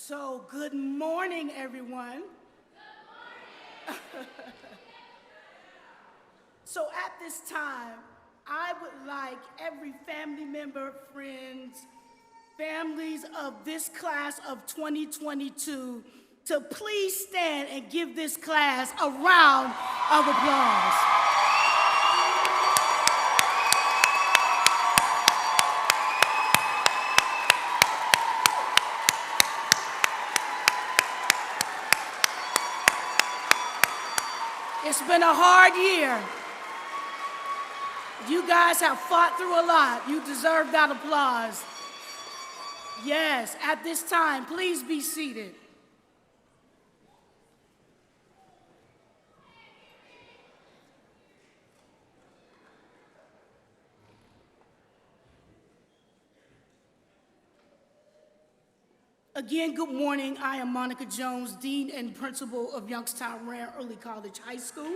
So, good morning, everyone. Good morning. So, at this time, I would like every family member, friends, families of this class of 2022 to please stand and give this class a round of applause. It's been a hard year. You guys have fought through a lot. You deserve that applause. Yes, at this time, please be seated. Again, good morning. I am Monica Jones, Dean and Principal of Youngstown Rayen Early College High School.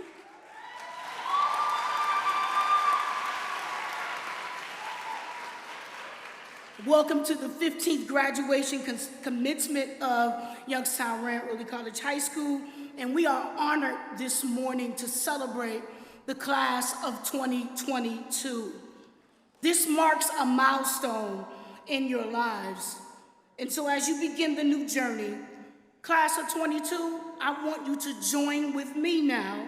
Welcome to the 15th graduation commencement of Youngstown Rayen Early College High School, and we are honored this morning to celebrate the class of 2022. This marks a milestone in your lives. And so as you begin the new journey, class of 22, I want you to join with me now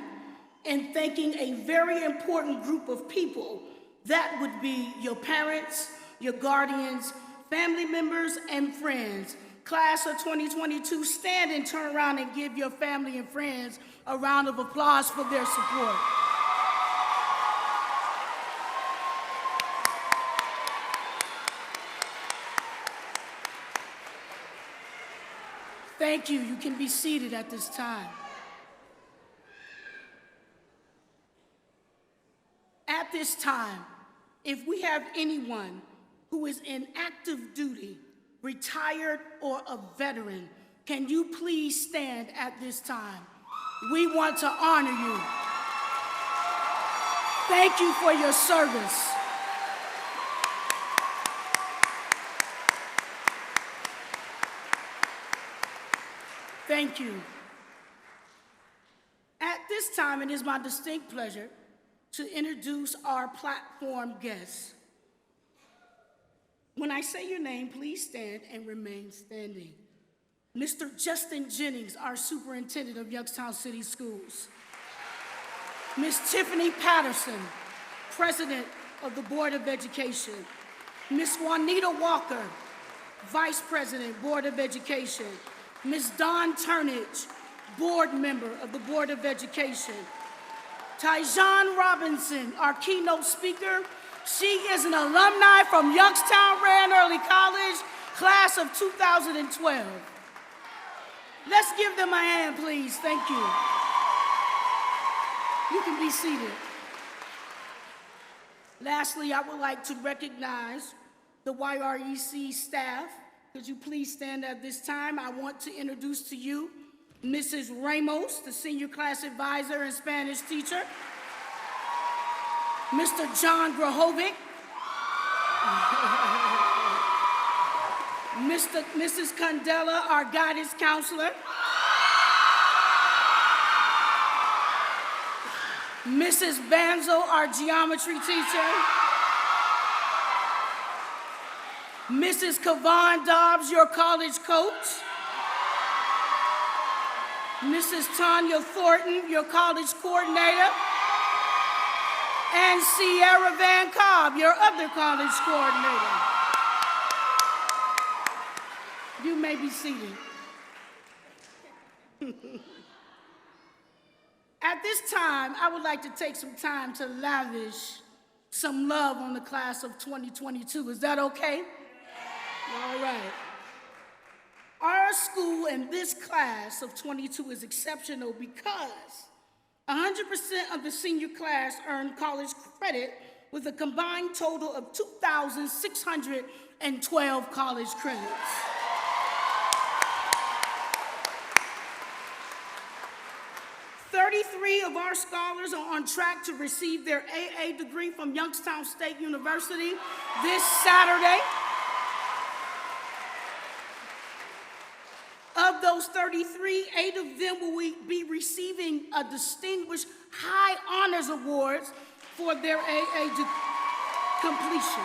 in thanking a very important group of people. That would be your parents, your guardians, family members, and friends. Class of 2022, stand and turn around and give your family and friends a round of applause for their support. Thank you. You can be seated at this time. At this time, if we have anyone who is in active duty, retired, or a veteran, can you please stand at this time? We want to honor you. Thank you for your service. Thank you. At this time, it is my distinct pleasure to introduce our platform guests. When I say your name, please stand and remain standing. Mr. Justin Jennings, our Superintendent of Youngstown City Schools. Ms. Tiffany Patterson, President of the Board of Education. Ms. Juanita Walker, Vice President, Board of Education. Ms. Dawn Turnage, Board Member of the Board of Education. Taijan Robinson, our keynote speaker. She is an alumni from Youngstown Rayen Early College, class of 2012. Let's give them a hand, please. Thank you. You can be seated. Lastly, I would like to recognize the YREC staff. Could you please stand at this time? I want to introduce to you Mrs. Ramos, the senior class advisor and Spanish teacher. Mr. John Grahovic. Mrs. Candela, our guidance counselor. Mrs. Banzo, our geometry teacher. Mrs. Kavan Dobbs, your college coach. Mrs. Tanya Thornton, your college coordinator. And Sierra Van Cobb, your other college coordinator. You may be seated. At this time, I would like to take some time to lavish some love on the class of 2022. Is that okay? All right. Our school and this class of 22 is exceptional because 100% of the senior class earned college credit with a combined total of 2,612 college credits. Three of our scholars are on track to receive their AA degree from Youngstown State University this Saturday. 33, 8 of them will be receiving a Distinguished High Honors Awards for their AA completion.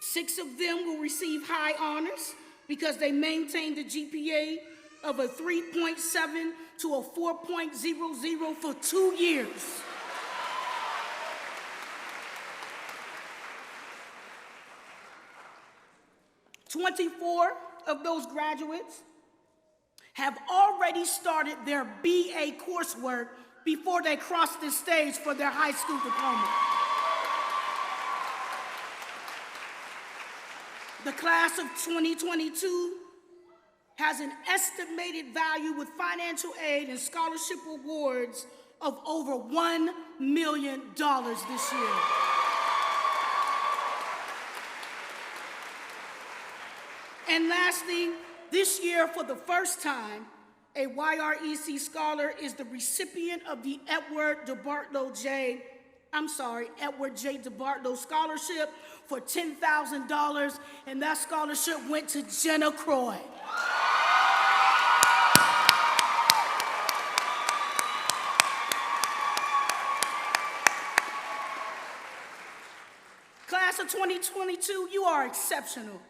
6 of them will receive high honors because they maintained a GPA of a 3.7 to a 4.00 for 2 years. "24 of those graduates have already started their BA coursework before they cross this stage for their high school diploma. The class of 2022 has an estimated value with financial aid and scholarship awards of over $1 million this year. And lastly, this year, for the first time, a YREC scholar is the recipient of the Edward J. DeBartolo Scholarship for $10,000, and that scholarship went to Jenna Croy. Class of 2022, you are exceptional.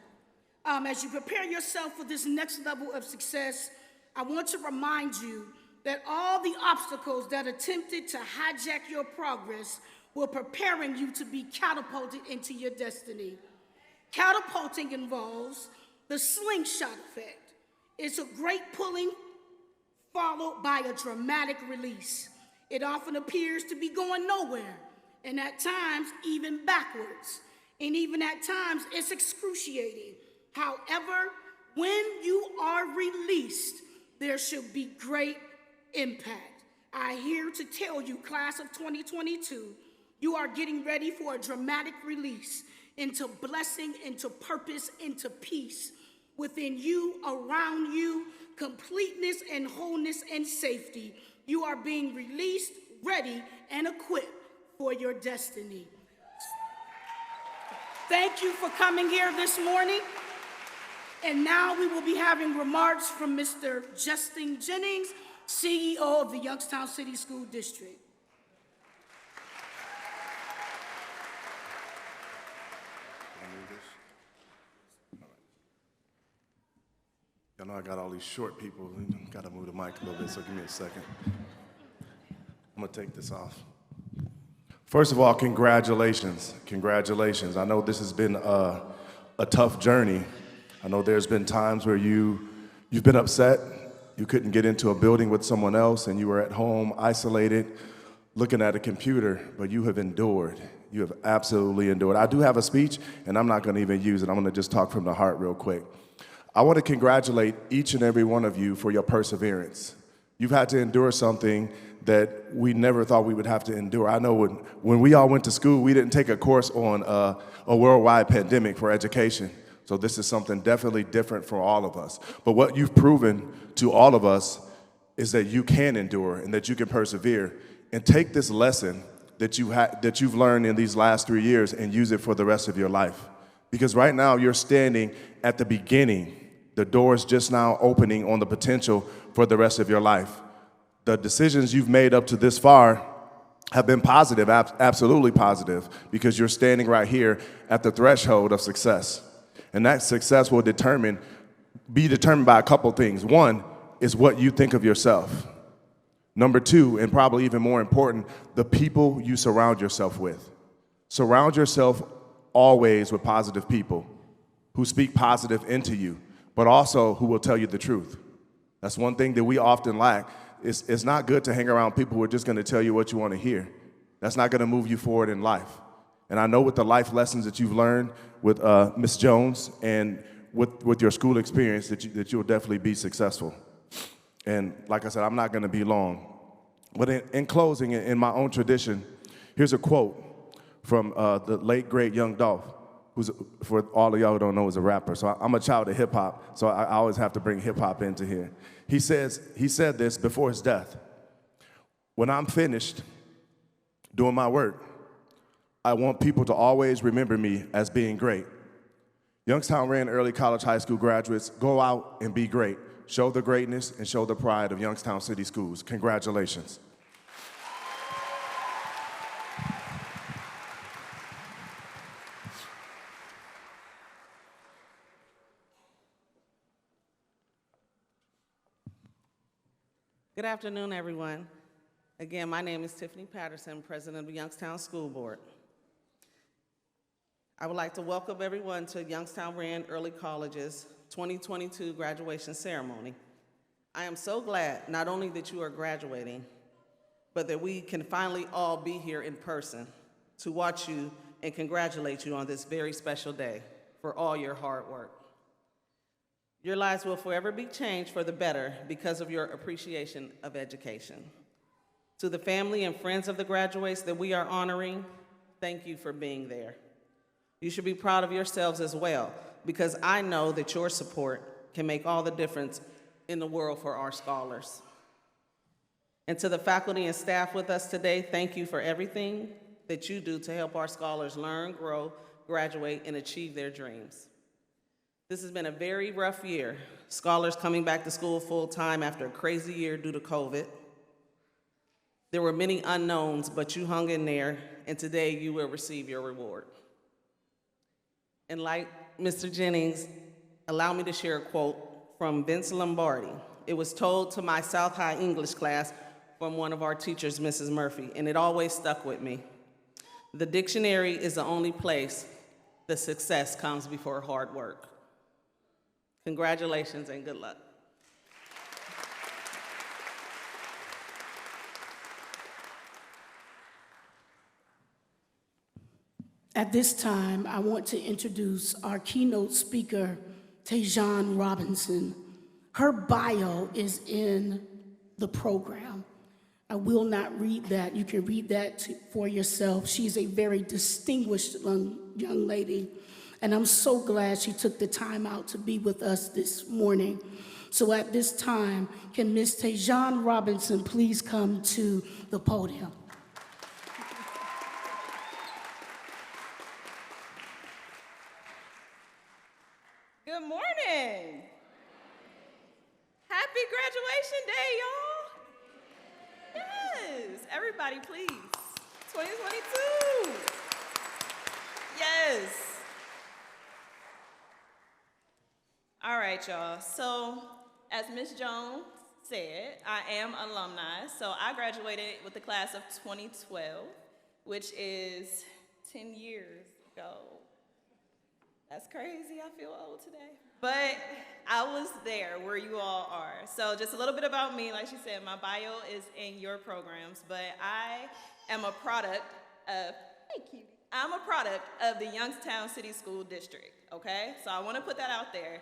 As you prepare yourself for this next level of success, I want to remind you that all the obstacles that attempted to hijack your progress were preparing you to be catapulted into your destiny. Catapulting involves the slingshot effect. It's a great pulling followed by a dramatic release. It often appears to be going nowhere, and at times even backwards. And even at times it's excruciating. However, when you are released, there should be great impact. I'm here to tell you, class of 2022, you are getting ready for a dramatic release into blessing, into purpose, into peace within you, around you, completeness and wholeness and safety. You are being released, ready, and equipped for your destiny. Thank you for coming here this morning. And now we will be having remarks from Mr. Justin Jennings, CEO of the Youngstown City School District. I know I got all these short people. Got to move the mic a little bit, so give me a second. I'm going to take this off. First of all, congratulations. Congratulations. I know this has been a tough journey. I know there's been times where you've been upset. You couldn't get into a building with someone else, and you were at home, isolated, looking at a computer, but you have endured. You have absolutely endured. I do have a speech, and I'm not going to even use it. I'm going to just talk from the heart real quick. I want to congratulate each and every one of you for your perseverance. You've had to endure something that we never thought we would have to endure. I know when we all went to school, we didn't take a course on a worldwide pandemic for education. So this is something definitely different for all of us. But what you've proven to all of us is that you can endure and that you can persevere and take this lesson that you've learned in these last 3 years and use it for the rest of your life. Because right now you're standing at the beginning. The door is just now opening on the potential for the rest of your life. The decisions you've made up to this far have been positive, absolutely positive, because you're standing right here at the threshold of success. And that success will be determined by a couple things. One is what you think of yourself. Number two, and probably even more important, the people you surround yourself with. Surround yourself always with positive people who speak positive into you, but also who will tell you the truth. That's one thing that we often lack. It's not good to hang around people who are just going to tell you what you want to hear. That's not going to move you forward in life. And I know with the life lessons that you've learned with Ms. Jones and with your school experience that you'll definitely be successful. And like I said, I'm not going to be long. But in closing, in my own tradition, here's a quote from the late, great Young Dolph, who's, for all of y'all who don't know, is a rapper. So I'm a child of hip-hop, so I always have to bring hip-hop into here. He said this before his death: "When I'm finished doing my work, I want people to always remember me as being great. Youngstown Rayen Early College High School graduates, go out and be great. Show the greatness and show the pride of Youngstown City Schools. Congratulations. Good afternoon, everyone. Again, my name is Tiffany Patterson, President of Youngstown School Board. I would like to welcome everyone to Youngstown Rayen Early College's 2022 graduation ceremony. I am so glad not only that you are graduating, but that we can finally all be here in person to watch you and congratulate you on this very special day for all your hard work. Your lives will forever be changed for the better because of your appreciation of education. To the family and friends of the graduates that we are honoring, thank you for being there. You should be proud of yourselves as well, because I know that your support can make all the difference in the world for our scholars. And to the faculty and staff with us today, thank you for everything that you do to help our scholars learn, grow, graduate, and achieve their dreams. This has been a very rough year. Scholars coming back to school full-time after a crazy year due to COVID. There were many unknowns, but you hung in there, and today you will receive your reward. And like Mr. Jennings, allow me to share a quote from Vince Lombardi. It was told to my South High English class from one of our teachers, Mrs. Murphy, and it always stuck with me. The dictionary is the only place the success comes before hard work. Congratulations and good luck. At this time, I want to introduce our keynote speaker, Taijan Robinson. Her bio is in the program. I will not read that. You can read that for yourself. She's a very distinguished young lady, and I'm so glad she took the time out to be with us this morning. So at this time, can Ms. Taijan Robinson please come to the podium? Good morning. Happy graduation day, y'all. Yes, everybody please. 2022. Yes. All right, y'all. So, as Ms. Jones said, I am alumni. So I graduated with the class of 2012, which is 10 years ago. That's crazy, I feel old today. But I was there where you all are. So just a little bit about me, like she said, my bio is in your programs, but I am a product of, thank you. I'm a product of the Youngstown City School District, okay? So I wanna put that out there.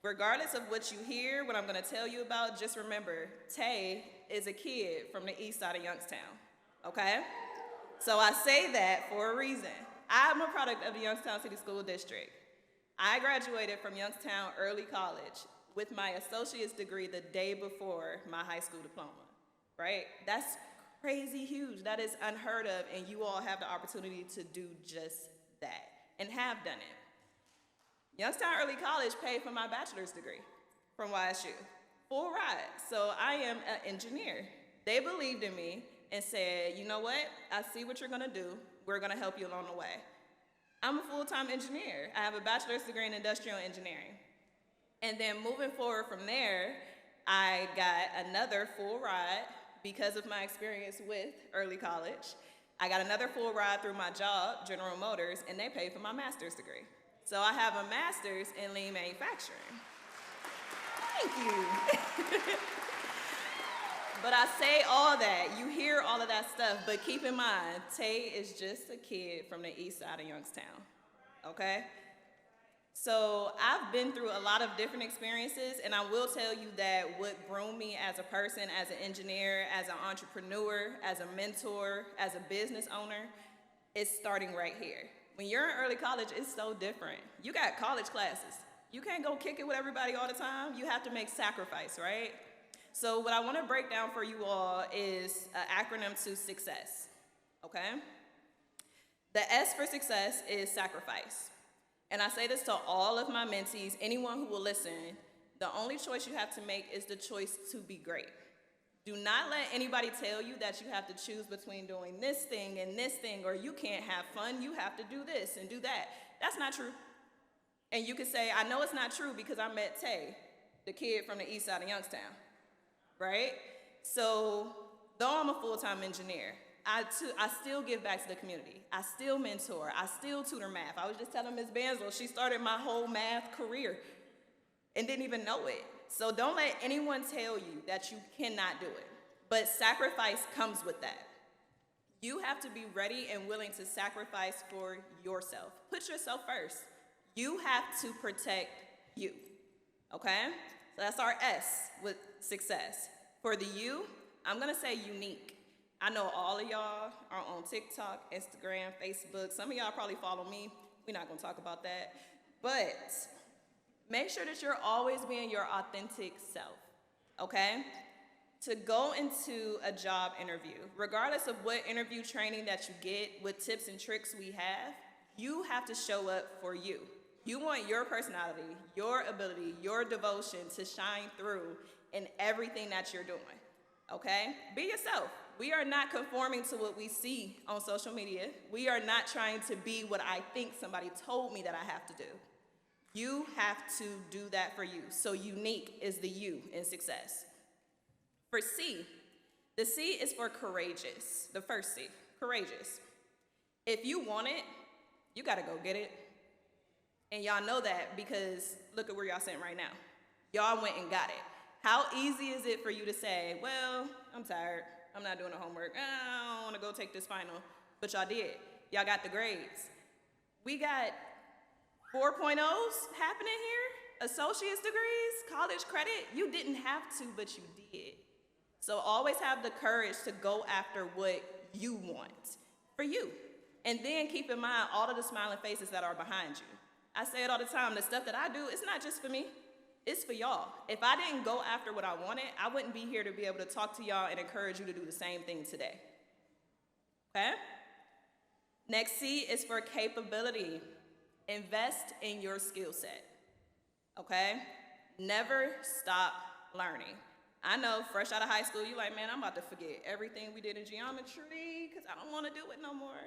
Regardless of what you hear, what I'm gonna tell you about, just remember, Tay is a kid from the east side of Youngstown, okay? So I say that for a reason. I'm a product of the Youngstown City School District. I graduated from Youngstown Early College with my associate's degree the day before my high school diploma, right? That's crazy huge. That is unheard of, and you all have the opportunity to do just that, and have done it. Youngstown Early College paid for my bachelor's degree from YSU, full ride. So I am an engineer. They believed in me and said, you know what? I see what you're gonna do. We're gonna help you along the way. I'm a full-time engineer. I have a bachelor's degree in industrial engineering. And then moving forward from there, I got another full ride because of my experience with early college. I got another full ride through my job, General Motors, and they paid for my master's degree. So I have a master's in lean manufacturing. Thank you. But I say all that, you hear all of that stuff, but keep in mind, Tay is just a kid from the east side of Youngstown, okay? So I've been through a lot of different experiences, and I will tell you that what groomed me as a person, as an engineer, as an entrepreneur, as a mentor, as a business owner, is starting right here. When you're in early college, it's so different. You got college classes. You can't go kick it with everybody all the time. You have to make sacrifice, right? So what I want to break down for you all is an acronym to success, okay? The S for success is sacrifice. And I say this to all of my mentees, anyone who will listen, the only choice you have to make is the choice to be great. Do not let anybody tell you that you have to choose between doing this thing and this thing, or you can't have fun, you have to do this and do that. That's not true. And you could say, I know it's not true because I met Tay, the kid from the east side of Youngstown, right? So, though I'm a full-time engineer, I still give back to the community. I still mentor, I still tutor math. I was just telling Ms. Banzo, she started my whole math career and didn't even know it. So don't let anyone tell you that you cannot do it. But sacrifice comes with that. You have to be ready and willing to sacrifice for yourself. Put yourself first. You have to protect you, okay? So that's our S with success. For the U, I'm gonna say unique. I know all of y'all are on TikTok, Instagram, Facebook. Some of y'all probably follow me. We're not gonna talk about that. But make sure that you're always being your authentic self, okay? To go into a job interview, regardless of what interview training that you get, what tips and tricks we have, you have to show up for you. You want your personality, your ability, your devotion to shine through in everything that you're doing, okay? Be yourself. We are not conforming to what we see on social media. We are not trying to be what I think somebody told me that I have to do. You have to do that for you. So unique is the U in success. For C, the C is for courageous, the first C, courageous. If you want it, you gotta go get it. And y'all know that because look at where y'all sitting right now. Y'all went and got it. How easy is it for you to say, well, I'm tired, I'm not doing the homework, I don't wanna go take this final, but y'all did. Y'all got the grades. We got 4.0s happening here, associate's degrees, college credit. You didn't have to, but you did. So always have the courage to go after what you want for you. And then keep in mind all of the smiling faces that are behind you. I say it all the time, the stuff that I do, it's not just for me, it's for y'all. If I didn't go after what I wanted, I wouldn't be here to be able to talk to y'all and encourage you to do the same thing today. Okay? Next C is for capability. Invest in your skill set, okay? Never stop learning. I know, fresh out of high school, you're like, man, I'm about to forget everything we did in geometry because I don't want to do it no more.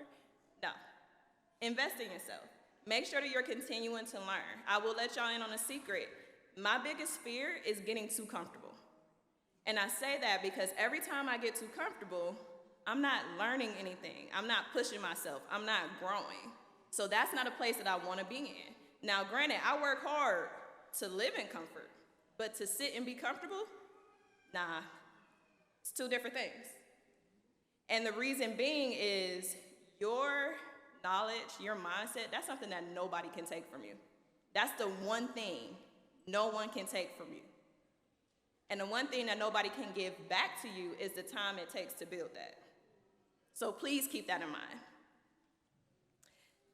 No, invest in yourself. Make sure that you're continuing to learn. I will let y'all in on a secret. My biggest fear is getting too comfortable. And I say that because every time I get too comfortable, I'm not learning anything. I'm not pushing myself. I'm not growing. So that's not a place that I want to be in. Now, granted, I work hard to live in comfort, but to sit and be comfortable, nah, it's two different things. And the reason being is your knowledge, your mindset, that's something that nobody can take from you. That's the one thing no one can take from you. And the one thing that nobody can give back to you is the time it takes to build that. So please keep that in mind.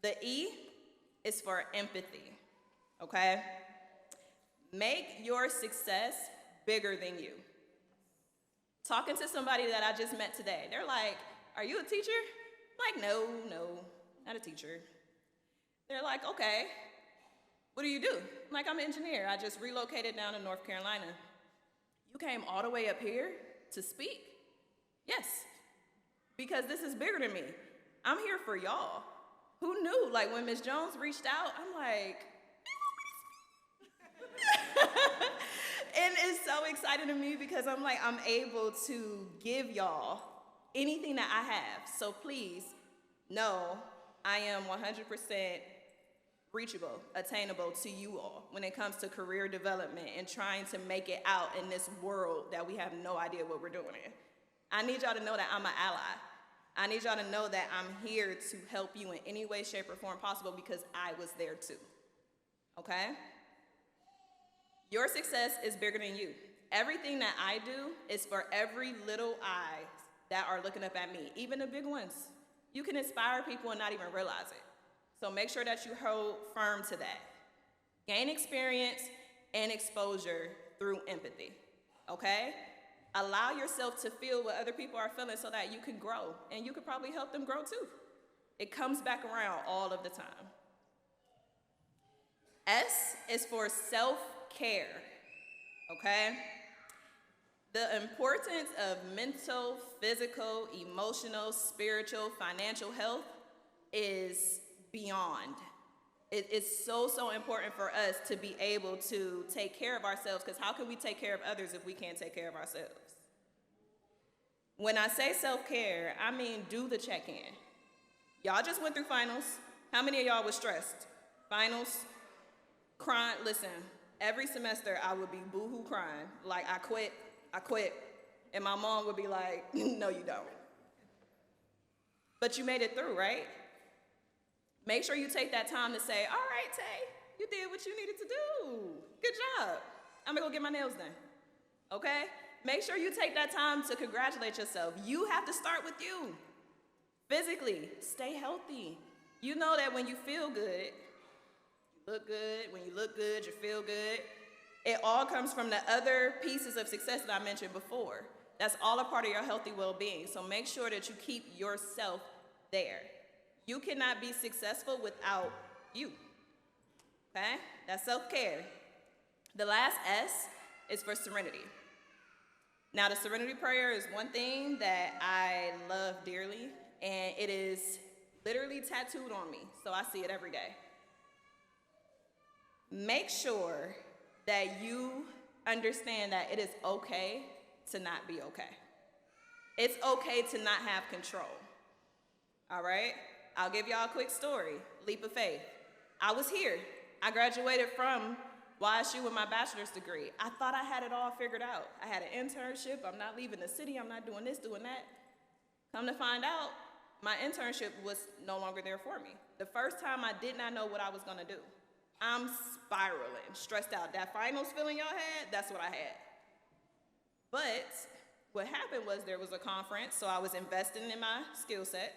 The E is for empathy, okay? Make your success bigger than you. Talking to somebody that I just met today, they're like, are you a teacher? I'm like, no, not a teacher. They're like, okay, what do you do? I'm like, I'm an engineer. I just relocated down to North Carolina. You came all the way up here to speak? Yes, because this is bigger than me. I'm here for y'all. Who knew? Like when Ms. Jones reached out, I'm like, and it's so exciting to me because I'm like, I'm able to give y'all anything that I have. So please know I am 100% reachable, attainable to you all when it comes to career development and trying to make it out in this world that we have no idea what we're doing in. I need y'all to know that I'm an ally. I need y'all to know that I'm here to help you in any way, shape, or form possible because I was there too, okay? Your success is bigger than you. Everything that I do is for every little eye that are looking up at me, even the big ones. You can inspire people and not even realize it. So make sure that you hold firm to that. Gain experience and exposure through empathy, okay? Allow yourself to feel what other people are feeling so that you can grow, and you could probably help them grow too. It comes back around all of the time. S is for self-care, okay? The importance of mental, physical, emotional, spiritual, financial health is beyond. It's so important for us to be able to take care of ourselves, because how can we take care of others if we can't take care of ourselves? When I say self-care, I mean do the check-in. Y'all just went through finals. How many of y'all was stressed? Finals? Crying? Listen, every semester I would be boo-hoo crying, like I quit. And my mom would be like, no, you don't. But you made it through, right? Make sure you take that time to say, all right, Tay, you did what you needed to do. Good job. I'm gonna go get my nails done, okay? Make sure you take that time to congratulate yourself. You have to start with you. Physically, stay healthy. You know that when you feel good, you look good. When you look good, you feel good. It all comes from the other pieces of success that I mentioned before. That's all a part of your healthy well-being. So make sure that you keep yourself there. You cannot be successful without you, okay? That's self-care. The last S is for serenity. Now, the serenity prayer is one thing that I love dearly, and it is literally tattooed on me, so I see it every day. Make sure that you understand that it is okay to not be okay. It's okay to not have control, all right? I'll give y'all a quick story, leap of faith. I was here. I graduated from YSU with my bachelor's degree. I thought I had it all figured out. I had an internship. I'm not leaving the city. I'm not doing this, doing that. Come to find out, my internship was no longer there for me. The first time I did not know what I was gonna do. I'm spiraling, stressed out. That finals feeling y'all had, that's what I had. But what happened was there was a conference, so I was investing in my skill set,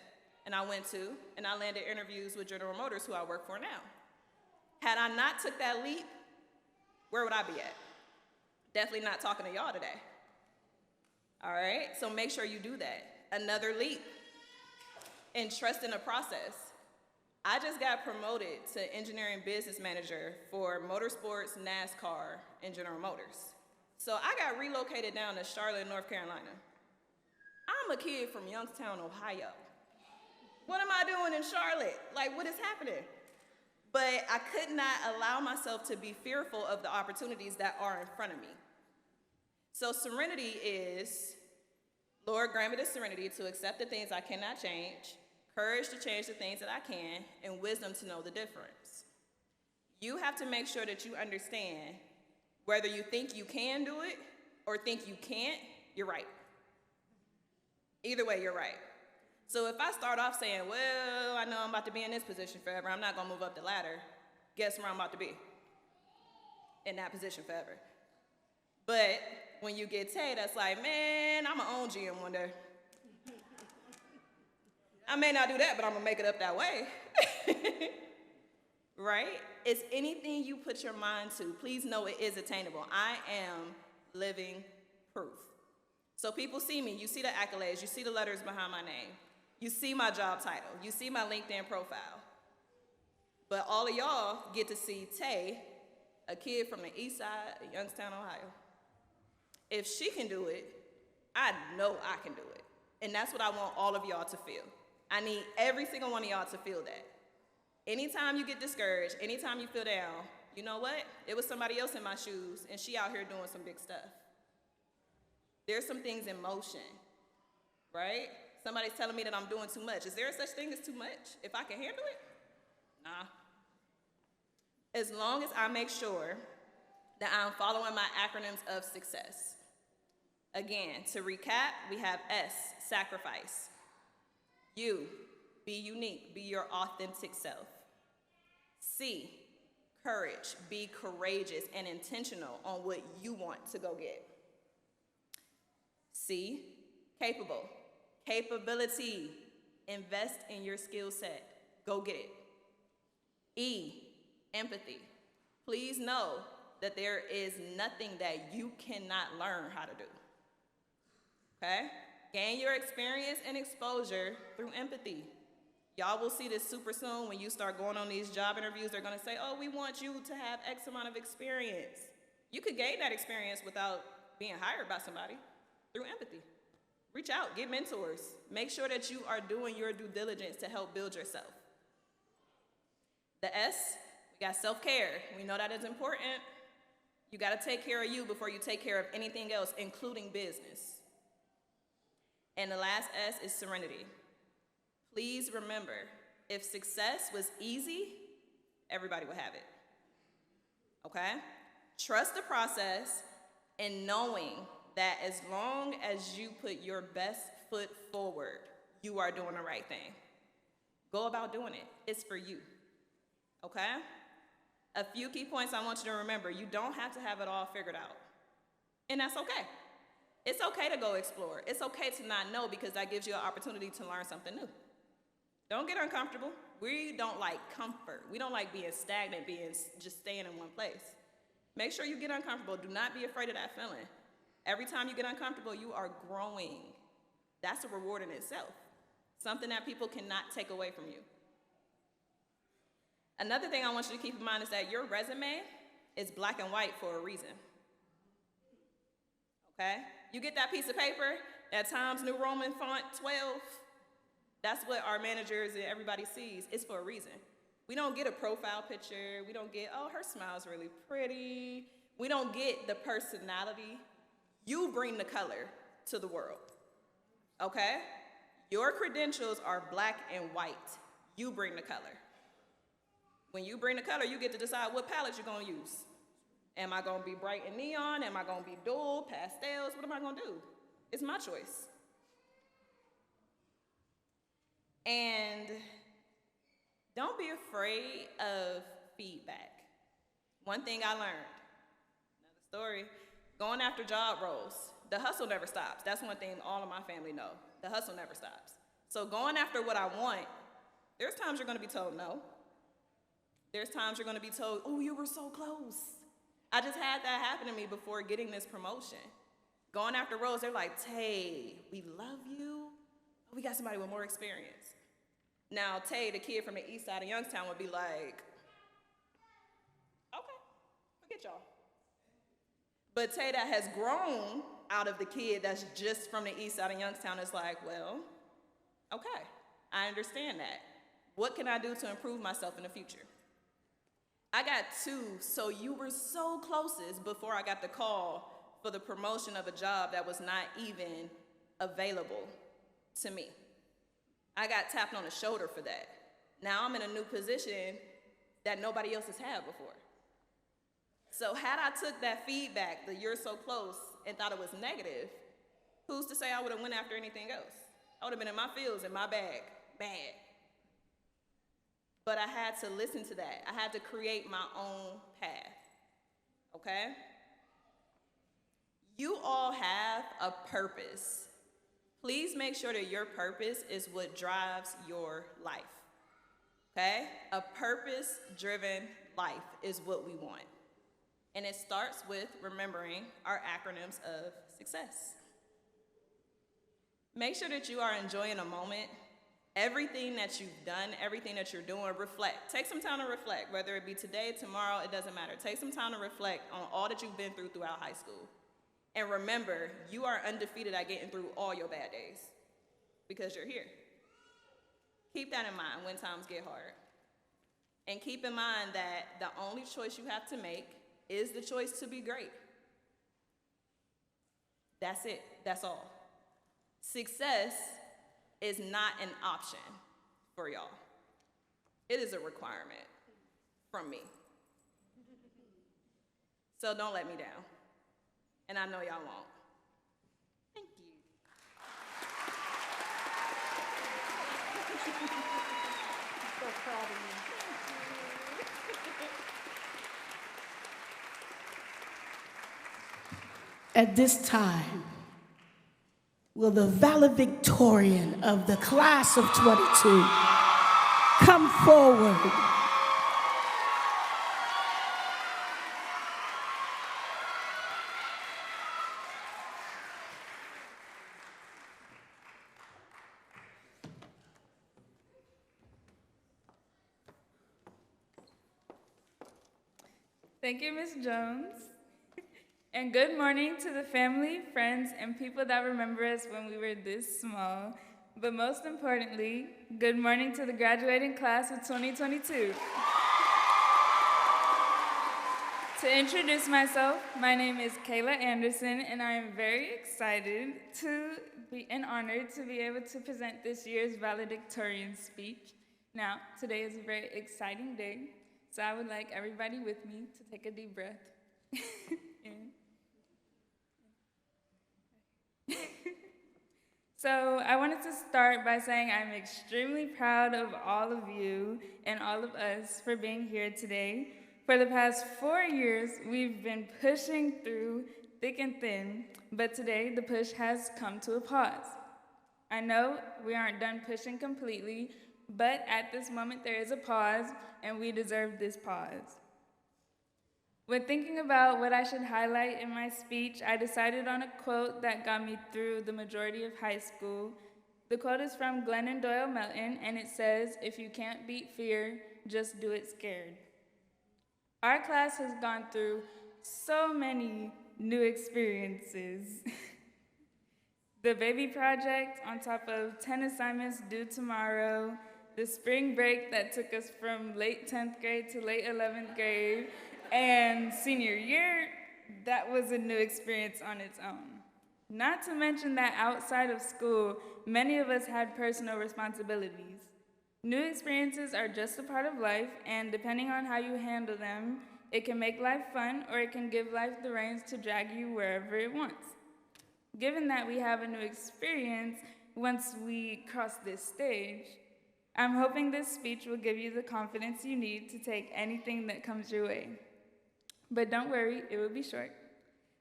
and I went to, and I landed interviews with General Motors, who I work for now. Had I not took that leap, where would I be at? Definitely not talking to y'all today. All right, so make sure you do that. Another leap, and trust in the process. I just got promoted to engineering business manager for motorsports, NASCAR, and General Motors. So I got relocated down to Charlotte, North Carolina. I'm a kid from Youngstown, Ohio. What am I doing in Charlotte? Like, what is happening? But I could not allow myself to be fearful of the opportunities that are in front of me. So serenity is, Lord, grant me the serenity to accept the things I cannot change, courage to change the things that I can, and wisdom to know the difference. You have to make sure that you understand whether you think you can do it or think you can't, you're right. Either way, you're right. So if I start off saying, well, I know I'm about to be in this position forever, I'm not gonna move up the ladder, guess where I'm about to be? In that position forever. But when you get Tay, that's like, man, I'm gonna own GM one day. I may not do that, but I'm gonna make it up that way. Right? It's anything you put your mind to. Please know it is attainable. I am living proof. So people see me, you see the accolades, you see the letters behind my name, you see my job title, you see my LinkedIn profile. But all of y'all get to see Tay, a kid from the east side of Youngstown, Ohio. If she can do it, I know I can do it. And that's what I want all of y'all to feel. I need every single one of y'all to feel that. Anytime you get discouraged, anytime you feel down, you know what? It was somebody else in my shoes, and she out here doing some big stuff. There's some things in motion, right? Somebody's telling me that I'm doing too much. Is there such thing as too much? If I can handle it? Nah. As long as I make sure that I'm following my acronyms of success. Again, to recap, we have S, sacrifice. U, be unique, be your authentic self. C, courage, be courageous and intentional on what you want to go get. C, capable, capability, invest in your skill set, go get it. E, empathy, please know that there is nothing that you cannot learn how to do, okay? Gain your experience and exposure through empathy. Y'all will see this super soon when you start going on these job interviews. They're gonna say, oh, we want you to have X amount of experience. You could gain that experience without being hired by somebody through empathy. Reach out, get mentors. Make sure that you are doing your due diligence to help build yourself. The S, we got self-care. We know that is important. You gotta take care of you before you take care of anything else, including business. And the last S is serenity. Please remember, if success was easy, everybody would have it, okay? Trust the process and knowing that as long as you put your best foot forward, you are doing the right thing. Go about doing it. It's for you, okay? A few key points I want you to remember. You don't have to have it all figured out, and that's okay. It's okay to go explore. It's okay to not know because that gives you an opportunity to learn something new. Don't get uncomfortable. We don't like comfort. We don't like being stagnant, just staying in one place. Make sure you get uncomfortable. Do not be afraid of that feeling. Every time you get uncomfortable, you are growing. That's a reward in itself. Something that people cannot take away from you. Another thing I want you to keep in mind is that your resume is black and white for a reason. Okay? You get that piece of paper, that Times New Roman font 12, that's what our managers and everybody sees. It's for a reason. We don't get a profile picture. We don't get, oh, her smile's really pretty. We don't get the personality. You bring the color to the world, okay? Your credentials are black and white. You bring the color. When you bring the color, you get to decide what palette you're gonna use. Am I gonna be bright and neon? Am I gonna be dual, pastels? What am I gonna do? It's my choice. And don't be afraid of feedback. One thing I learned, another story, going after job roles, the hustle never stops. That's one thing all of my family know. The hustle never stops. So going after what I want, there's times you're gonna be told no. There's times you're gonna be told, oh, you were so close. I just had that happen to me before getting this promotion. Going after roles, they're like, Tay, we love you. Oh, we got somebody with more experience. Now, Tay, the kid from the east side of Youngstown, would be like, okay, forget y'all. But Tay that has grown out of the kid that's just from the east side of Youngstown is like, well, okay, I understand that. What can I do to improve myself in the future? I got two, so you were so closest before I got the call for the promotion of a job that was not even available to me. I got tapped on the shoulder for that. Now I'm in a new position that nobody else has had before. So had I took that feedback, the you're so close, and thought it was negative, who's to say I would have went after anything else? I would have been in my fields, in my bag, mad. But I had to listen to that. I had to create my own path, okay? You all have a purpose. Please make sure that your purpose is what drives your life, okay? A purpose-driven life is what we want. And it starts with remembering our acronyms of success. Make sure that you are enjoying a moment. Everything that you've done, everything that you're doing, reflect. Take some time to reflect, whether it be today, tomorrow, it doesn't matter. Take some time to reflect on all that you've been through throughout high school. And remember, you are undefeated at getting through all your bad days because you're here. Keep that in mind when times get hard. And keep in mind that the only choice you have to make is the choice to be great. That's it. That's all. Success is not an option for y'all. It is a requirement from me. So don't let me down. And I know y'all won't. Thank you. So proud of you. At this time, will the valedictorian of the class of 22 come forward? Thank you, Ms. Jones. And good morning to the family, friends, and people that remember us when we were this small. But most importantly, good morning to the graduating class of 2022. To introduce myself, my name is Kayla Anderson, and I am very excited and honored to be able to present this year's Valedictorian Speech. Now, today is a very exciting day, so I would like everybody with me to take a deep breath. So I wanted to start by saying I'm extremely proud of all of you and all of us for being here today. For the past 4 years, we've been pushing through thick and thin, but today the push has come to a pause. I know we aren't done pushing completely, but at this moment there is a pause, and we deserve this pause. When thinking about what I should highlight in my speech, I decided on a quote that got me through the majority of high school. The quote is from Glennon Doyle Melton, and it says, "If you can't beat fear, just do it scared." Our class has gone through so many new experiences. The baby project on top of 10 assignments due tomorrow, the spring break that took us from late 10th grade to late 11th grade, and senior year, that was a new experience on its own. Not to mention that outside of school, many of us had personal responsibilities. New experiences are just a part of life, and depending on how you handle them, it can make life fun or it can give life the reins to drag you wherever it wants. Given that we have a new experience once we cross this stage, I'm hoping this speech will give you the confidence you need to take anything that comes your way. But don't worry, it will be short.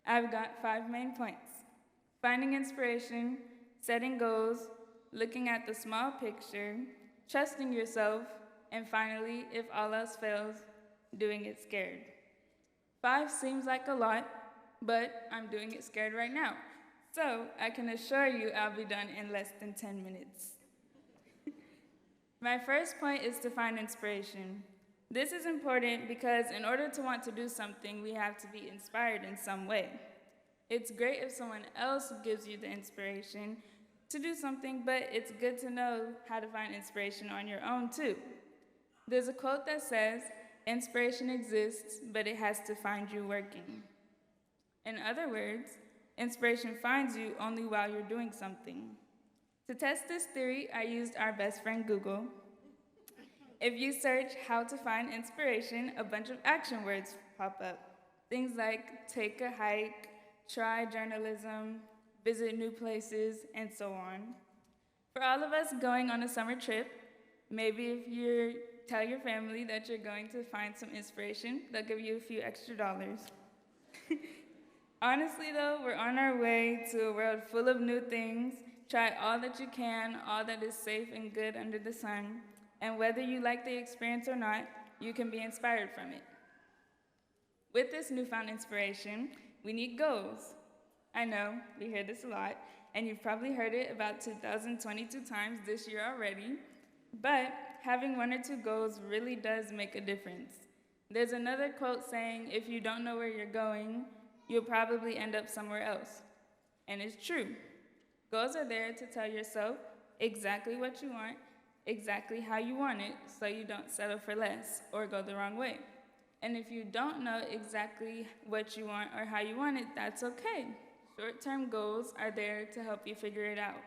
I've got 5 main points: finding inspiration, setting goals, looking at the small picture, trusting yourself, and finally, if all else fails, doing it scared. 5 seems like a lot, but I'm doing it scared right now. So I can assure you I'll be done in less than 10 minutes. My first point is to find inspiration. This is important because in order to want to do something, we have to be inspired in some way. It's great if someone else gives you the inspiration to do something, but it's good to know how to find inspiration on your own too. There's a quote that says, "Inspiration exists, but it has to find you working." In other words, inspiration finds you only while you're doing something. To test this theory, I used our best friend Google. If you search how to find inspiration, a bunch of action words pop up. Things like take a hike, try journalism, visit new places, and so on. For all of us going on a summer trip, maybe if you tell your family that you're going to find some inspiration, they'll give you a few extra dollars. Honestly though, we're on our way to a world full of new things. Try all that you can, all that is safe and good under the sun. And whether you like the experience or not, you can be inspired from it. With this newfound inspiration, we need goals. I know, we hear this a lot, and you've probably heard it about 2022 times this year already, but having 1 or 2 goals really does make a difference. There's another quote saying, if you don't know where you're going, you'll probably end up somewhere else. And it's true. Goals are there to tell yourself exactly what you want, exactly how you want it, so you don't settle for less or go the wrong way. And if you don't know exactly what you want or how you want it, that's okay. Short-term goals are there to help you figure it out.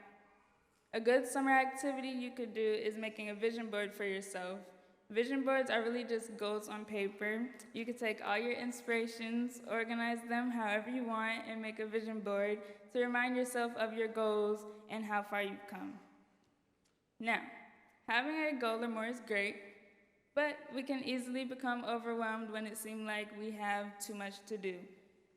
A good summer activity you could do is making a vision board for yourself. Vision boards are really just goals on paper. You could take all your inspirations, organize them however you want, and make a vision board to remind yourself of your goals and how far you've come. Now, having a goal or more is great, but we can easily become overwhelmed when it seems like we have too much to do.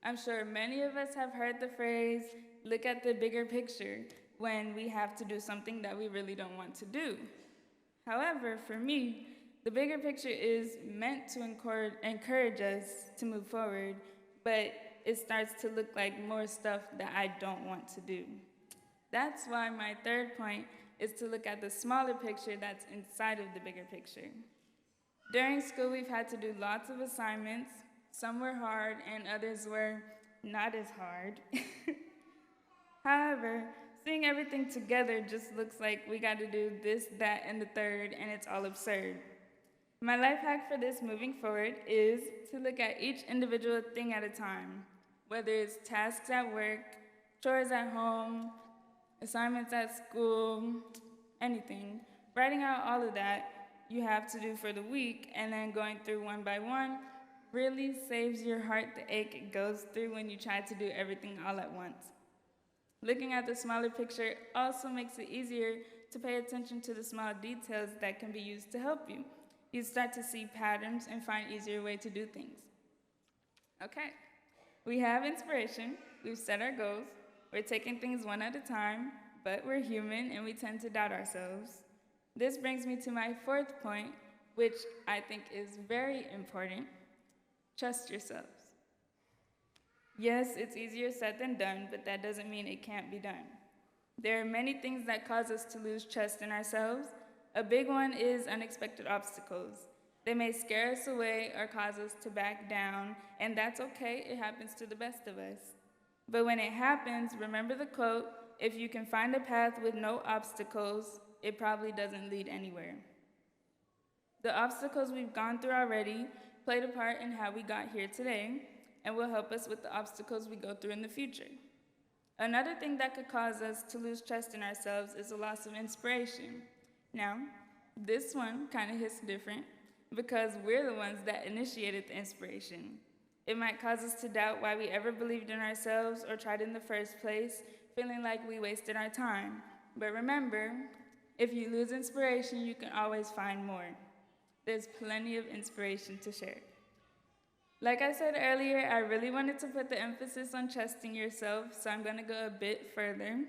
I'm sure many of us have heard the phrase, look at the bigger picture, when we have to do something that we really don't want to do. However, for me, the bigger picture is meant to encourage us to move forward, but it starts to look like more stuff that I don't want to do. That's why my third point is to look at the smaller picture that's inside of the bigger picture. During school, we've had to do lots of assignments, Some were hard and others were not as hard. However, seeing everything together just looks like we got to do this, that, and the third, and it's all absurd. My life hack for this moving forward is to look at each individual thing at a time, whether it's tasks at work, chores at home, assignments at school, anything. Writing out all of that you have to do for the week and then going through one by one really saves your heart the ache it goes through when you try to do everything all at once. Looking at the smaller picture also makes it easier to pay attention to the small details that can be used to help you. You start to see patterns and find easier way to do things. Okay, we have inspiration, we've set our goals, we're taking things one at a time, but we're human and we tend to doubt ourselves. This brings me to my fourth point, which I think is very important. Trust yourselves. Yes, it's easier said than done, but that doesn't mean it can't be done. There are many things that cause us to lose trust in ourselves. A big one is unexpected obstacles. They may scare us away or cause us to back down, and that's okay, it happens to the best of us. But when it happens, remember the quote, if you can find a path with no obstacles, it probably doesn't lead anywhere. The obstacles we've gone through already played a part in how we got here today, and will help us with the obstacles we go through in the future. Another thing that could cause us to lose trust in ourselves is a loss of inspiration. Now, this one kind of hits different because we're the ones that initiated the inspiration. It might cause us to doubt why we ever believed in ourselves or tried in the first place, feeling like we wasted our time. But remember, if you lose inspiration, you can always find more. There's plenty of inspiration to share. Like I said earlier, I really wanted to put the emphasis on trusting yourself, so I'm going to go a bit further.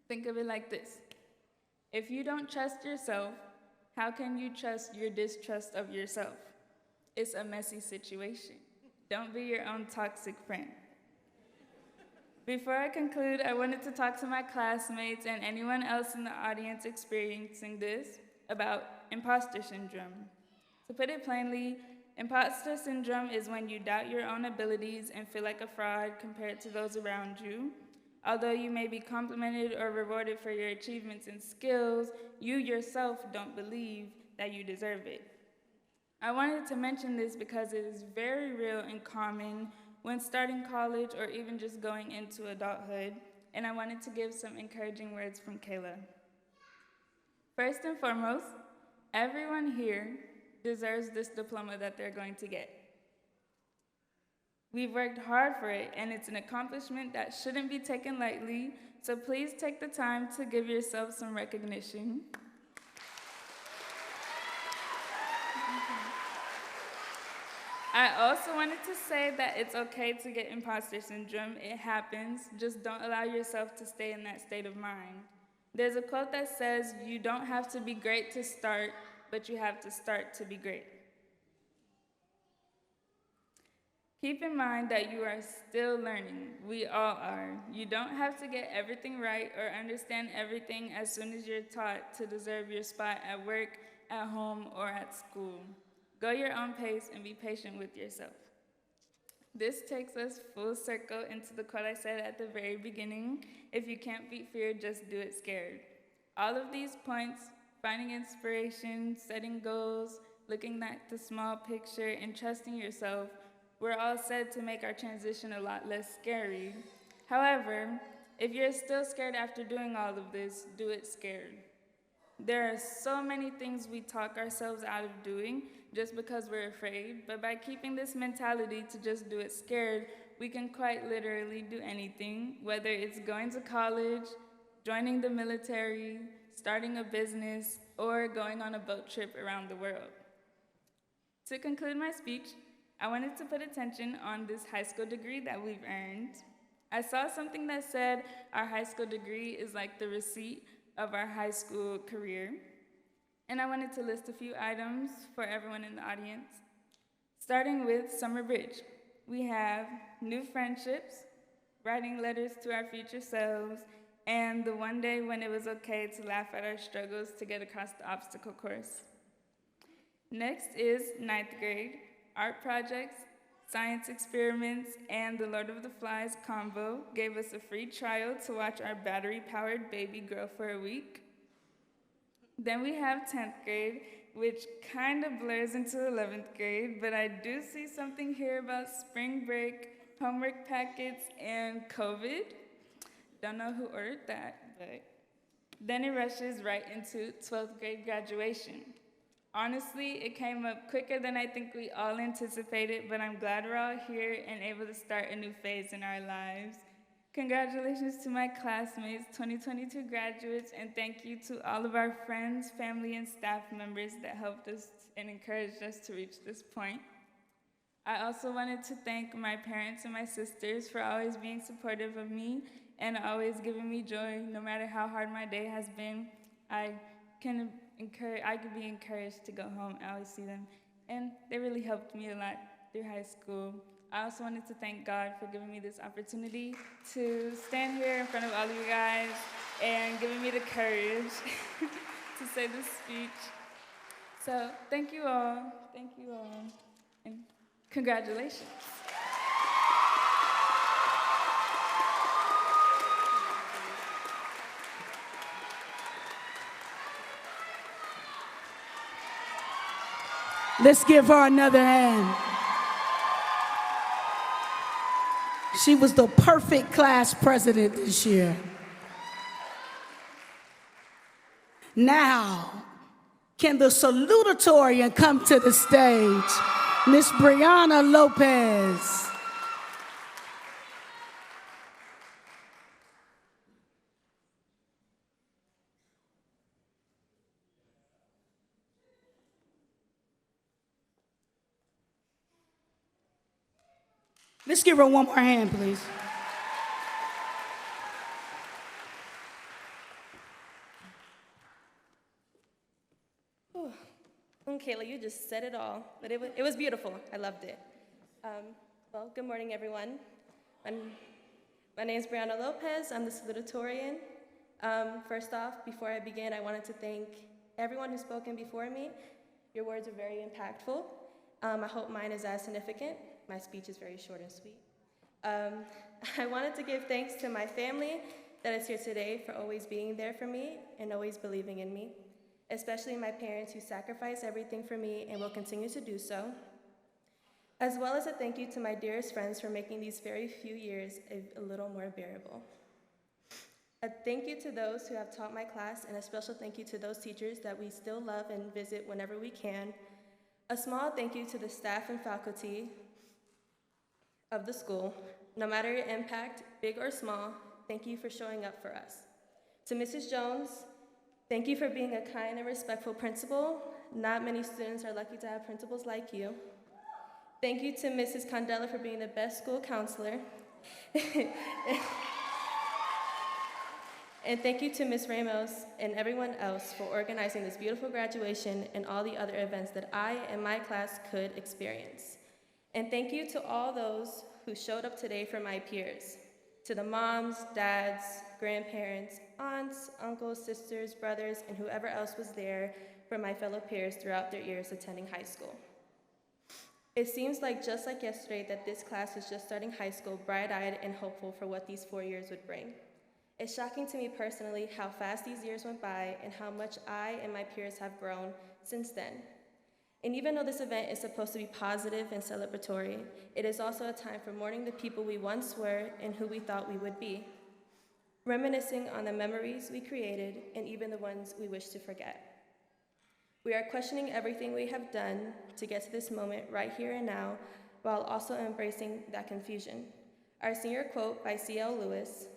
Think of it like this. If you don't trust yourself, how can you trust your distrust of yourself? It's a messy situation. Don't be your own toxic friend. Before I conclude, I wanted to talk to my classmates and anyone else in the audience experiencing this about imposter syndrome. To put it plainly, imposter syndrome is when you doubt your own abilities and feel like a fraud compared to those around you. Although you may be complimented or rewarded for your achievements and skills, you yourself don't believe that you deserve it. I wanted to mention this because it is very real and common when starting college or even just going into adulthood, and I wanted to give some encouraging words from Kayla. First and foremost, everyone here deserves this diploma that they're going to get. We've worked hard for it, and it's an accomplishment that shouldn't be taken lightly, so please take the time to give yourself some recognition. I also wanted to say that it's okay to get imposter syndrome. It happens. Just don't allow yourself to stay in that state of mind. There's a quote that says, you don't have to be great to start, but you have to start to be great. Keep in mind that you are still learning. We all are. You don't have to get everything right or understand everything as soon as you're taught to deserve your spot at work, at home, or at school. Go your own pace and be patient with yourself. This takes us full circle into the quote I said at the very beginning, if you can't beat fear, just do it scared. All of these points, finding inspiration, setting goals, looking at the small picture, and trusting yourself, were all said to make our transition a lot less scary. However, if you're still scared after doing all of this, do it scared. There are so many things we talk ourselves out of doing just because we're afraid, but by keeping this mentality to just do it scared, we can quite literally do anything, whether it's going to college, joining the military, starting a business, or going on a boat trip around the world. To conclude my speech, I wanted to put attention on this high school degree that we've earned. I saw something that said our high school degree is like the receipt of our high school career. And I wanted to list a few items for everyone in the audience. Starting with summer bridge. We have new friendships, writing letters to our future selves, and the one day when it was okay to laugh at our struggles to get across the obstacle course. Next is 9th grade, art projects, science experiments, and the Lord of the Flies combo gave us a free trial to watch our battery-powered baby grow for a week. Then we have 10th grade, which kind of blurs into 11th grade, but I do see something here about spring break, homework packets, and COVID. Don't know who ordered that, but then it rushes right into 12th grade graduation. Honestly, it came up quicker than I think we all anticipated, but I'm glad we're all here and able to start a new phase in our lives. Congratulations to my classmates, 2022 graduates, and thank you to all of our friends, family, and staff members that helped us and encouraged us to reach this point. I also wanted to thank my parents and my sisters for always being supportive of me and always giving me joy, no matter how hard my day has been. I could be encouraged to go home. I always see them, and they really helped me a lot through high school. I also wanted to thank God for giving me this opportunity to stand here in front of all of you guys and giving me the courage to say this speech. So thank you all, and congratulations. Let's give her another hand. She was the perfect class president this year. Now, can the salutatorian come to the stage? Miss Brianna Lopez. Let's give her one more hand, please. Kayla, you just said it all, but it was beautiful. I loved it. Well, good morning, everyone. My name is Brianna Lopez. I'm the salutatorian. First off, before I begin, I wanted to thank everyone who's spoken before me. Your words are very impactful. I hope mine is as significant. My speech is very short and sweet. I wanted to give thanks to my family that is here today for always being there for me and always believing in me, especially my parents who sacrificed everything for me and will continue to do so, as well as a thank you to my dearest friends for making these very few years a little more bearable. A thank you to those who have taught my class, and a special thank you to those teachers that we still love and visit whenever we can. A small thank you to the staff and faculty of the school. No matter your impact, big or small, thank you for showing up for us. To Mrs. Jones, thank you for being a kind and respectful principal. Not many students are lucky to have principals like you. Thank you to Mrs. Condella for being the best school counselor. And thank you to Ms. Ramos and everyone else for organizing this beautiful graduation and all the other events that I and my class could experience. And thank you to all those who showed up today for my peers, to the moms, dads, grandparents, aunts, uncles, sisters, brothers, and whoever else was there for my fellow peers throughout their years attending high school. It seems like just like yesterday that this class is just starting high school, bright-eyed and hopeful for what these 4 years would bring. It's shocking to me personally how fast these years went by and how much I and my peers have grown since then. And even though this event is supposed to be positive and celebratory, it is also a time for mourning the people we once were and who we thought we would be, reminiscing on the memories we created and even the ones we wish to forget. We are questioning everything we have done to get to this moment right here and now, while also embracing that confusion. Our senior quote by C.L. Lewis,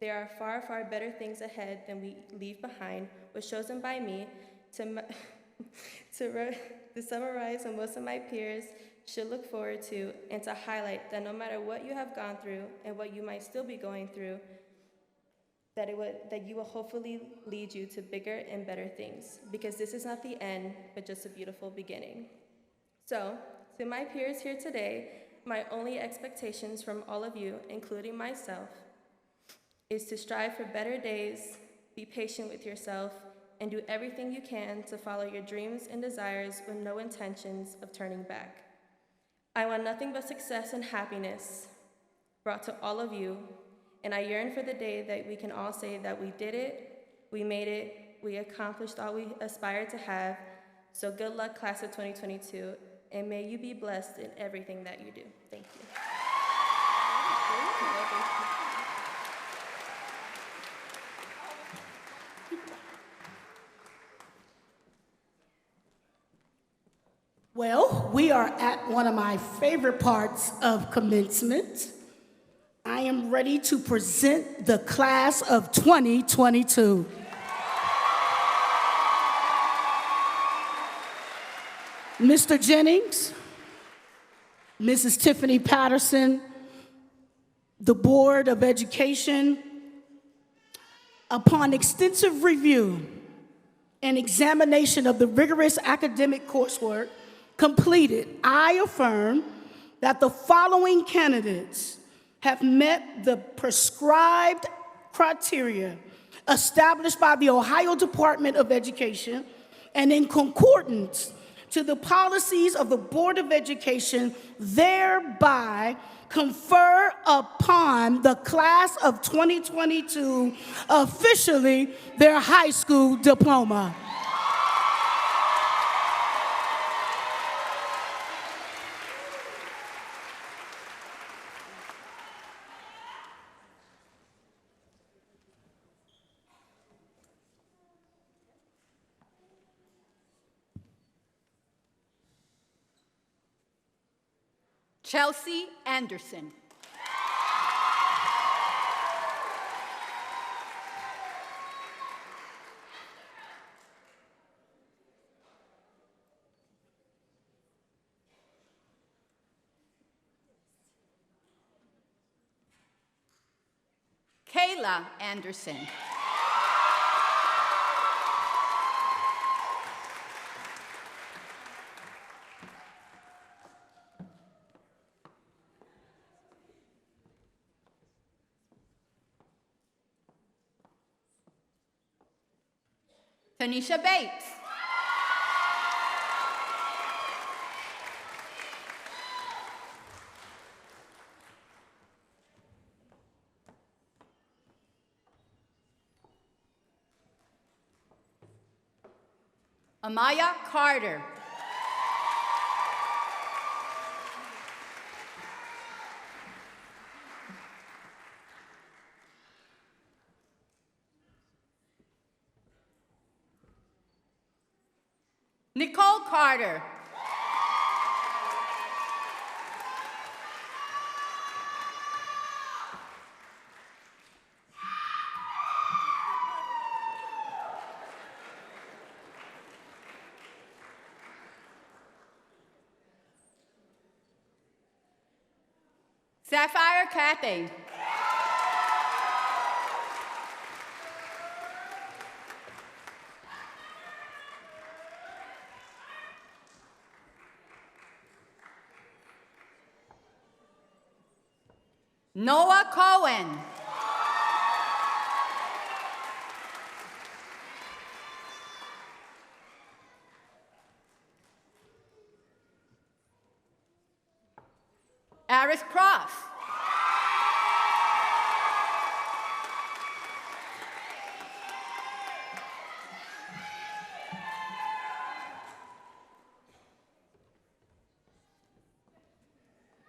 "There are far, far better things ahead than we leave behind," was chosen by me to summarize what most of my peers should look forward to, and to highlight that no matter what you have gone through and what you might still be going through, that you will hopefully lead you to bigger and better things, because this is not the end, but just a beautiful beginning. So, to my peers here today, my only expectations from all of you, including myself, is to strive for better days, be patient with yourself, and do everything you can to follow your dreams and desires with no intentions of turning back. I want nothing but success and happiness brought to all of you, and I yearn for the day that we can all say that we did it, we made it, we accomplished all we aspired to have. So good luck, class of 2022, and may you be blessed in everything that you do. Thank you. Well, we are at one of my favorite parts of commencement. I am ready to present the class of 2022. Mr. Jennings, Mrs. Tiffany Patterson, the Board of Education, upon extensive review and examination of the rigorous academic coursework completed, I affirm that the following candidates have met the prescribed criteria established by the Ohio Department of Education and in concordance to the policies of the Board of Education, thereby confer upon the class of 2022 officially their high school diploma. Chelsea Anderson. Kayla Anderson. Tanisha Bates. Amaya Carter. Nicole Carter. Sapphire Cathay. Noah Cohen. Aris Cross.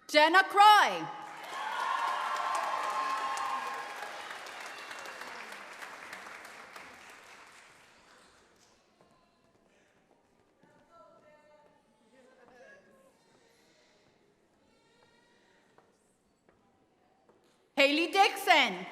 Jenna Croy. Haley Dixon.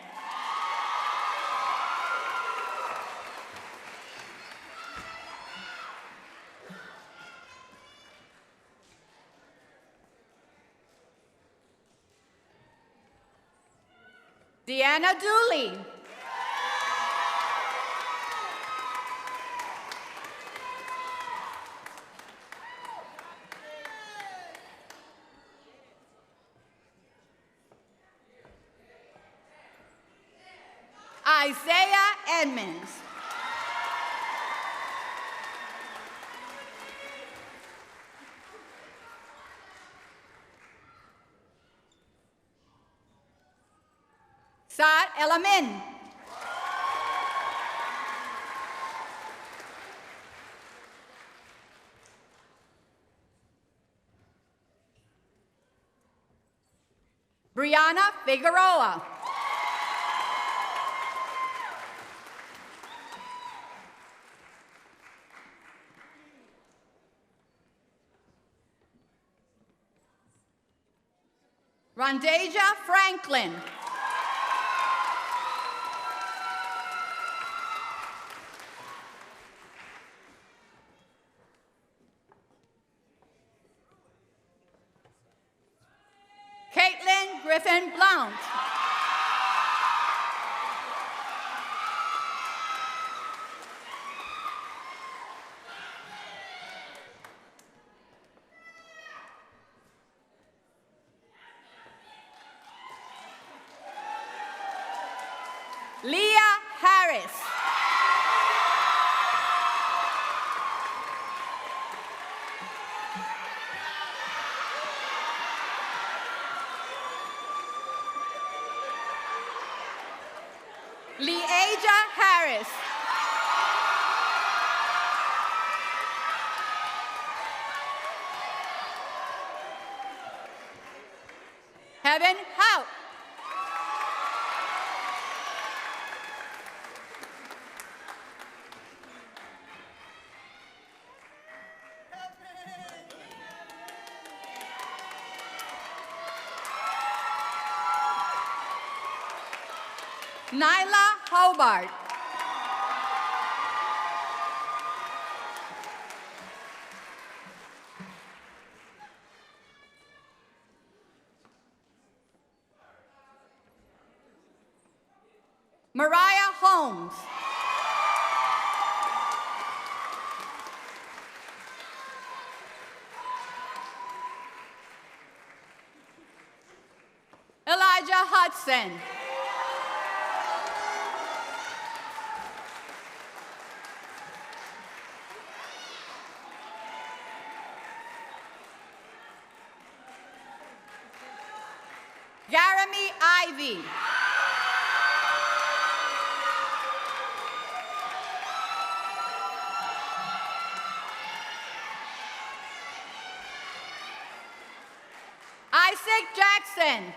Deanna Dooley. Isaiah Edmonds. Saad Elamin. Brianna Figueroa. Rondasia Franklin. Caitlin Griffin Blount. Leah Harris. Leaja Harris. Heaven Hout. Nyla Hobart. Mariah Holmes. Elijah Hudson. Jeremy Ivy. Isaac Jackson.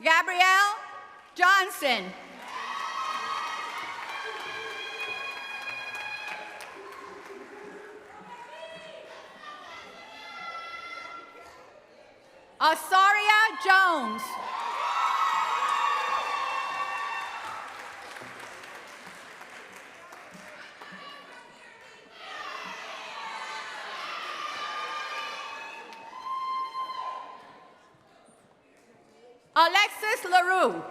Gabrielle Johnson. Asaria Jones. Alexis LaRue.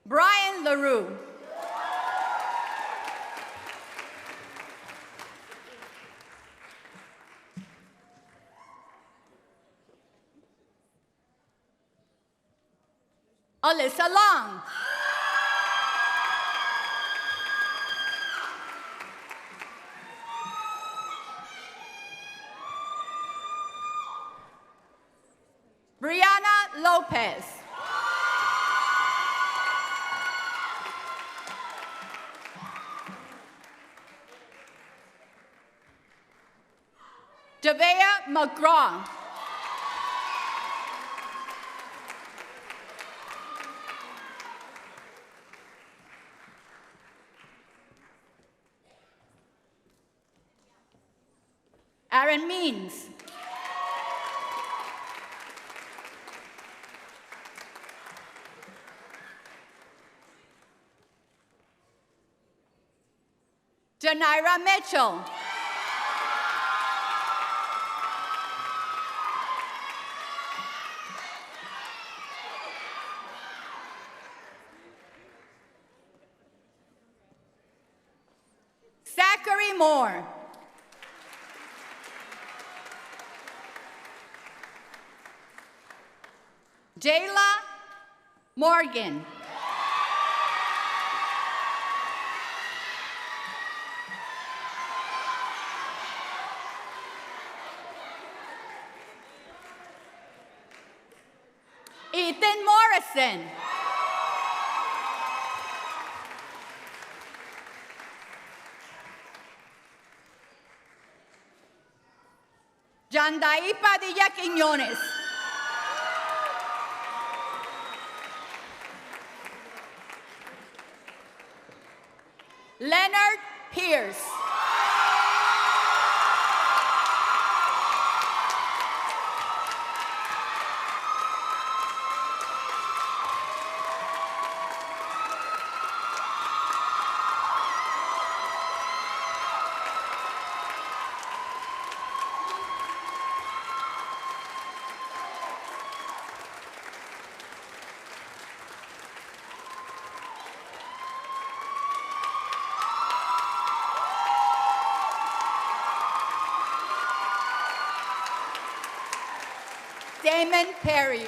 Brian LaRue. Alyssa Long. Brianna Lopez. Devea McGraw. Aaron Means. Janira Mitchell. Zachary Moore. Jayla Morgan. Ethan Morrison. Yandai Padilla Quiñones. Leonard Pierce. Damon Perry.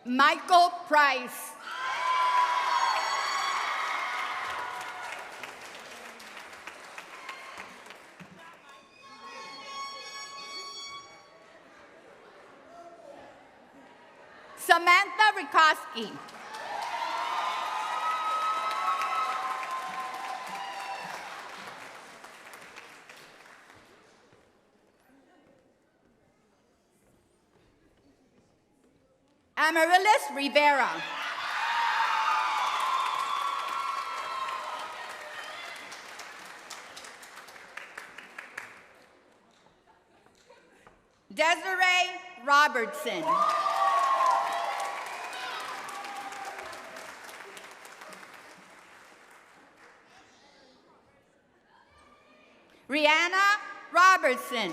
Michael Price. Samantha Rikoski. Amaryllis Rivera. Desiree Robertson. Rihanna Robertson.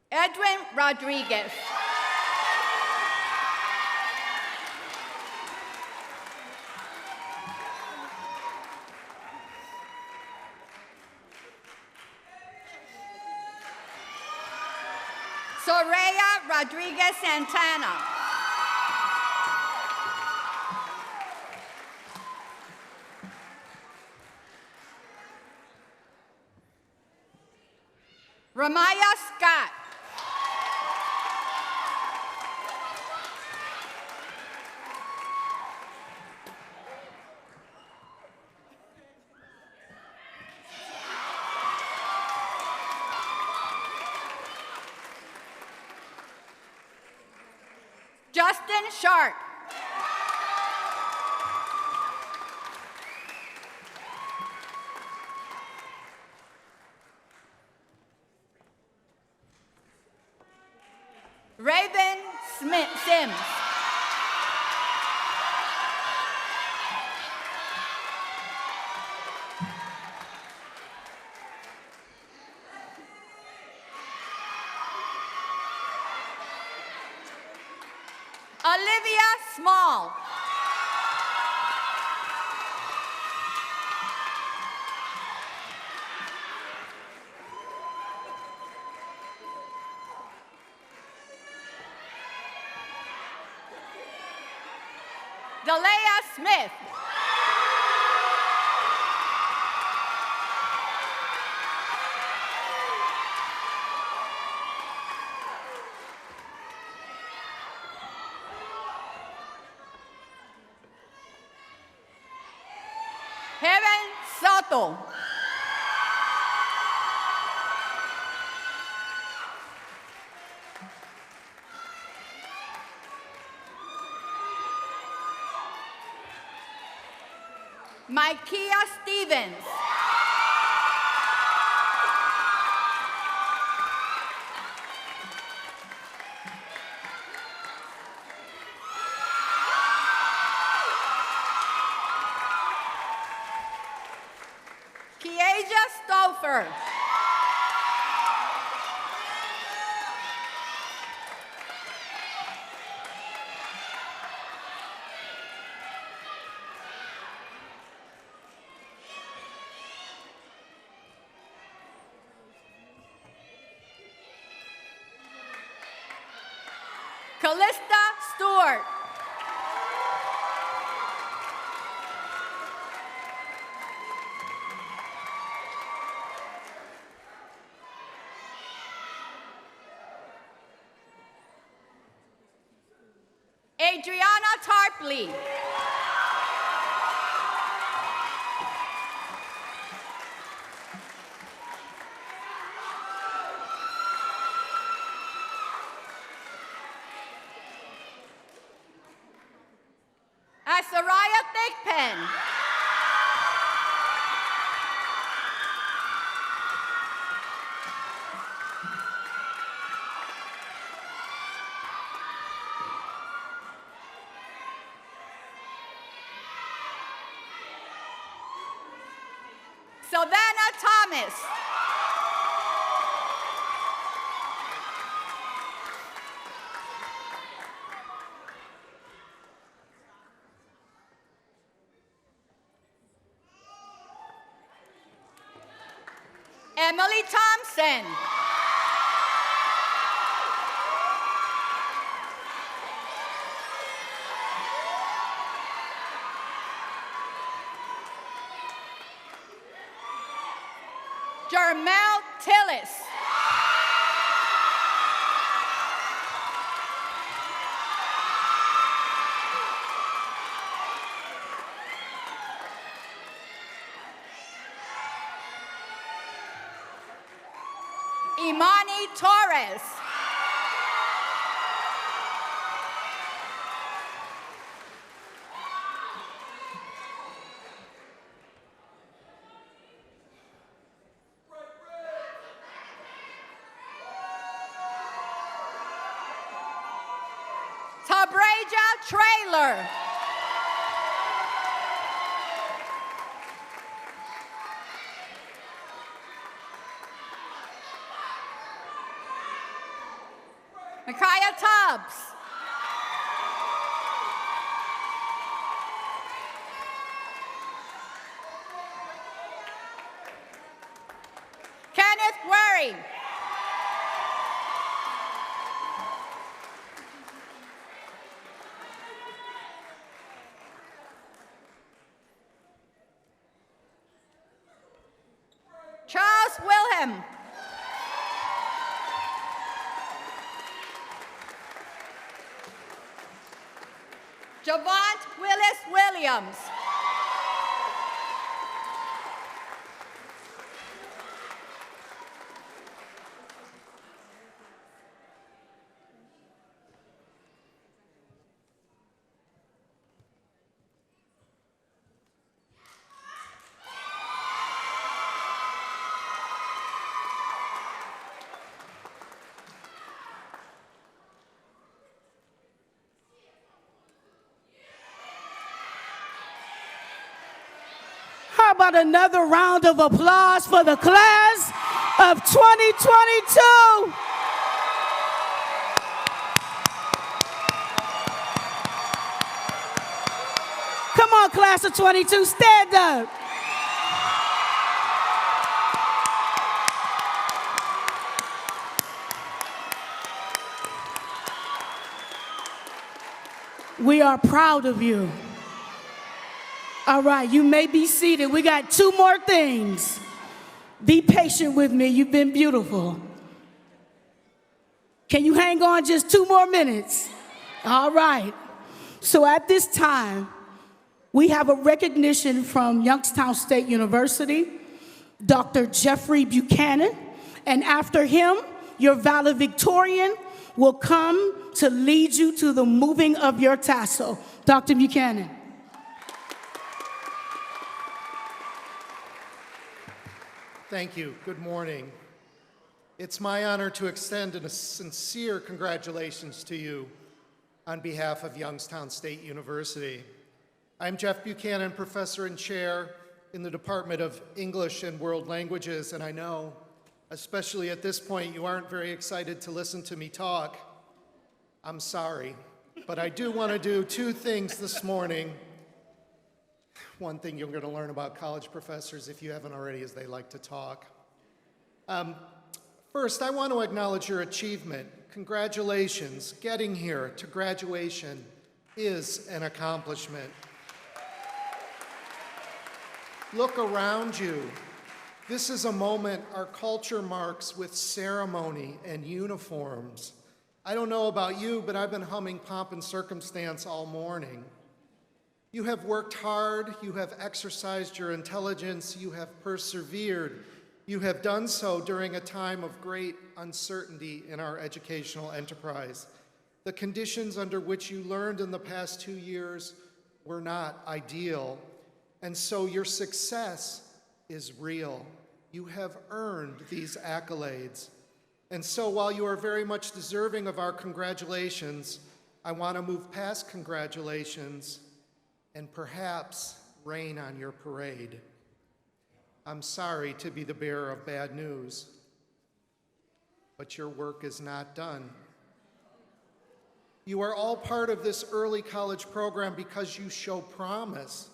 Edwin Rodriguez. Soraya Rodriguez Santana. Ramaya Scott. Justin Sharp. Raven Sims. Olivia Small. Delia Smith. Heaven Soto. Micaiah Stevens. Kieja Stouffer. Callista Stewart. Adriana Tarpley. Asaraya Thigpen. Savannah Thomas. Emily Thompson. Jermel Tillis. Imani Torres. Tabreja Trailer. Micaiah Tubbs. Kenneth Waring. Charles Wilhelm. Javant Willis Williams. How about another round of applause for the class of 2022? Come on, class of 22, stand up. We are proud of you. All right, you may be seated. We got two more things. Be patient with me. You've been beautiful. Can you hang on just 2 more minutes? All right. So at this time, we have a recognition from Youngstown State University, Dr. Jeffrey Buchanan, and after him, your valedictorian will come to lead you to the moving of your tassel. Dr. Buchanan. Thank you. Good morning. It's my honor to extend a sincere congratulations to you on behalf of Youngstown State University. I'm Jeff Buchanan, professor and chair in the Department of English and World Languages, and I know, especially at this point, you aren't very excited to listen to me talk. I'm sorry, but I do want to do 2 things this morning. One thing you're going to learn about college professors, if you haven't already, is they like to talk. First, I want to acknowledge your achievement. Congratulations. Getting here to graduation is an accomplishment. Look around you. This is a moment our culture marks with ceremony and uniforms. I don't know about you, but I've been humming Pomp and Circumstance all morning. You have worked hard, you have exercised your intelligence, you have persevered. You have done so during a time of great uncertainty in our educational enterprise. The conditions under which you learned in the past 2 years were not ideal, and so your success is real. You have earned these accolades. And so while you are very much deserving of our congratulations, I want to move past congratulations and perhaps rain on your parade. I'm sorry to be the bearer of bad news, but your work is not done. You are all part of this early college program because you show promise.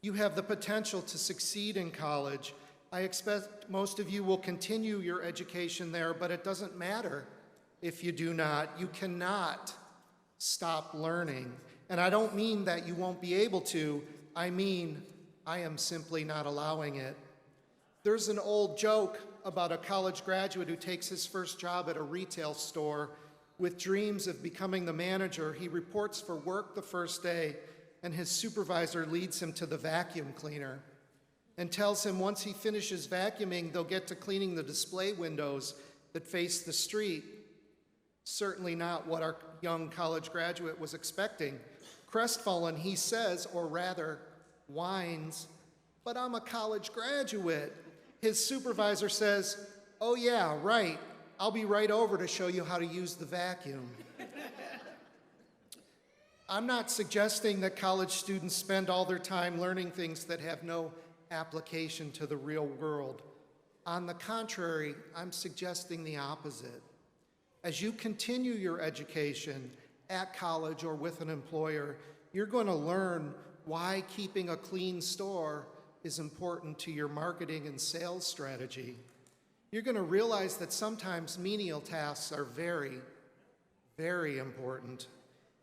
You have the potential to succeed in college. I expect most of you will continue your education there, but it doesn't matter if you do not. You cannot stop learning. And I don't mean that you won't be able to. I mean, I am simply not allowing it. There's an old joke about a college graduate who takes his first job at a retail store with dreams of becoming the manager. He reports for work the first day, and his supervisor leads him to the vacuum cleaner and tells him once he finishes vacuuming, they'll get to cleaning the display windows that face the street. Certainly not what our young college graduate was expecting. Crestfallen, he says, or rather whines, "But I'm a college graduate." His supervisor says, "Oh yeah, right. I'll be right over to show you how to use the vacuum." I'm not suggesting that college students spend all their time learning things that have no application to the real world. On the contrary, I'm suggesting the opposite. As you continue your education at college or with an employer, you're going to learn why keeping a clean store is important to your marketing and sales strategy. You're going to realize that sometimes menial tasks are very, very important.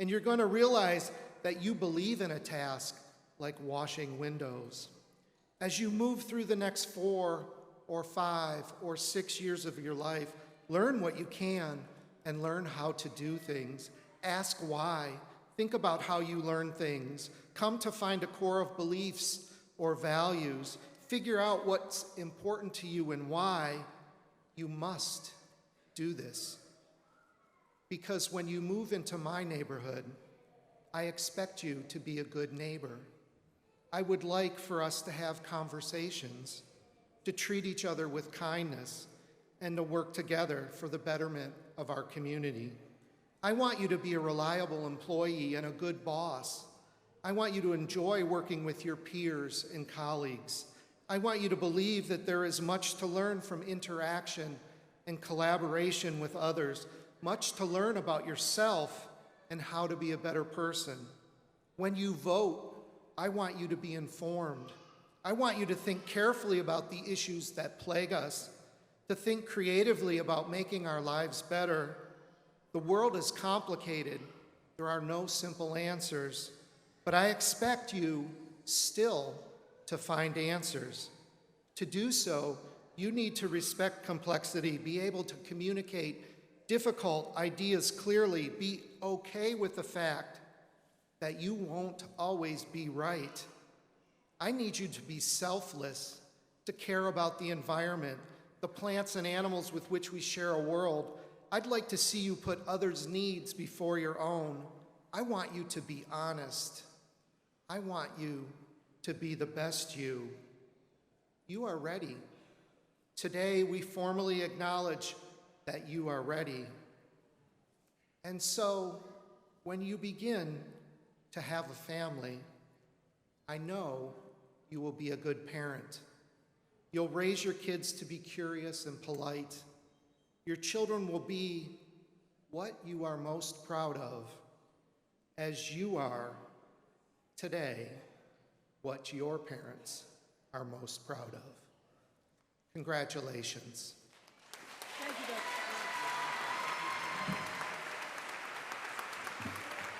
And you're going to realize that you believe in a task like washing windows. As you move through the next 4 or 5 or 6 years of your life, learn what you can and learn how to do things. Ask why. Think about how you learn things. Come to find a core of beliefs or values. Figure out what's important to you and why. You must do this. Because when you move into my neighborhood, I expect you to be a good neighbor. I would like for us to have conversations, to treat each other with kindness, and to work together for the betterment of our community. I want you to be a reliable employee and a good boss. I want you to enjoy working with your peers and colleagues. I want you to believe that there is much to learn from interaction and collaboration with others, much to learn about yourself and how to be a better person. When you vote, I want you to be informed. I want you to think carefully about the issues that plague us, to think creatively about making our lives better. The world is complicated. There are no simple answers, but I expect you still to find answers. To do so, you need to respect complexity, be able to communicate difficult ideas clearly, be okay with the fact that you won't always be right. I need you to be selfless, to care about the environment, the plants and animals with which we share a world. I'd like to see you put others' needs before your own. I want you to be honest. I want you to be the best you. You are ready. Today, we formally acknowledge that you are ready. And so, when you begin to have a family, I know you will be a good parent. You'll raise your kids to be curious and polite. Your children will be what you are most proud of, as you are today what your parents are most proud of. Congratulations.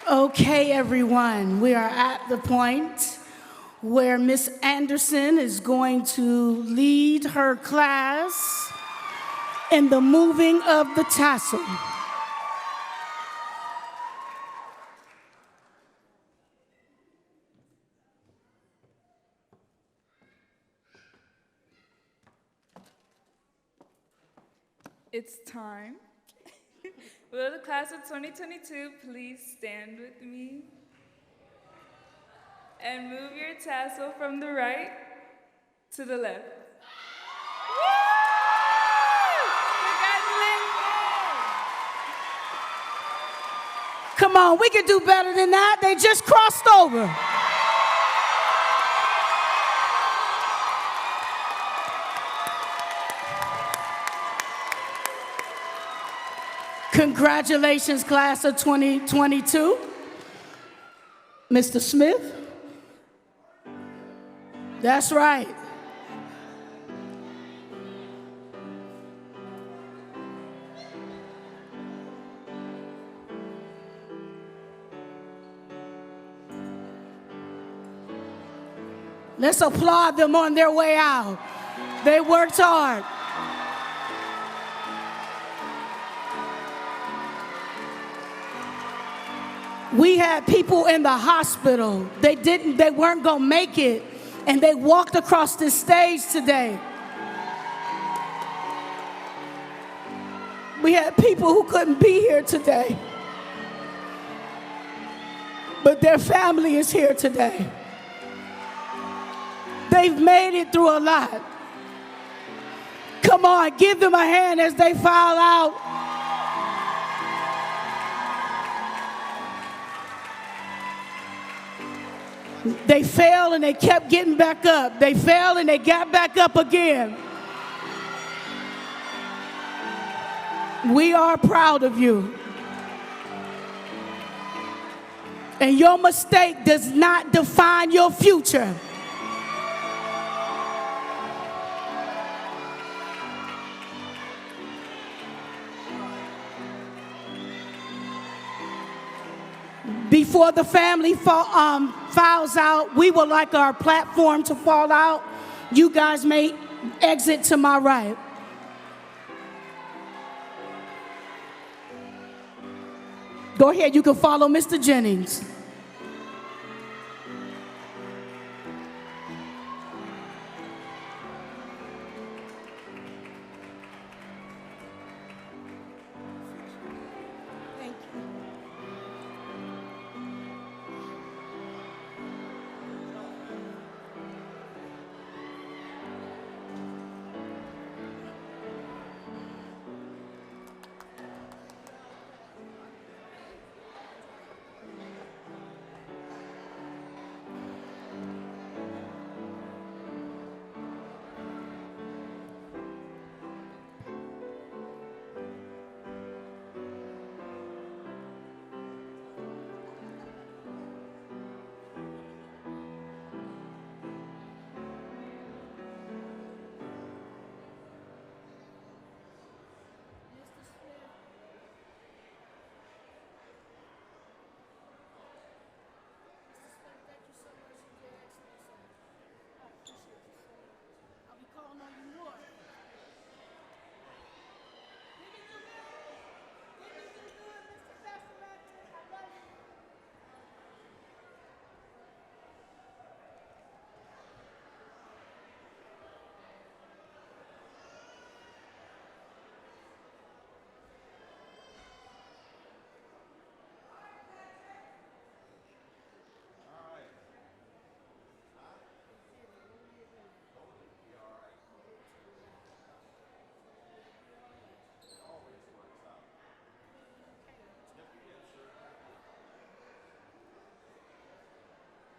Okay, everyone, we are at the point where Miss Anderson is going to lead her class in the moving of the tassel. It's time. Will the class of 2022 please stand with me? And move your tassel from the right to the left. Come on, we can do better than that. They just crossed over. Congratulations, class of 2022. Mr. Smith? That's right. Let's applaud them on their way out. They worked hard. We had people in the hospital. They weren't gonna make it, and they walked across this stage today. We had people who couldn't be here today, but their family is here today. They've made it through a lot. Come on, give them a hand as they file out. They fell and they kept getting back up. They fell and they got back up again. We are proud of you. And your mistake does not define your future. Before the family files out, we would like our platform to fall out. You guys may exit to my right. Go ahead, you can follow Mr. Jennings.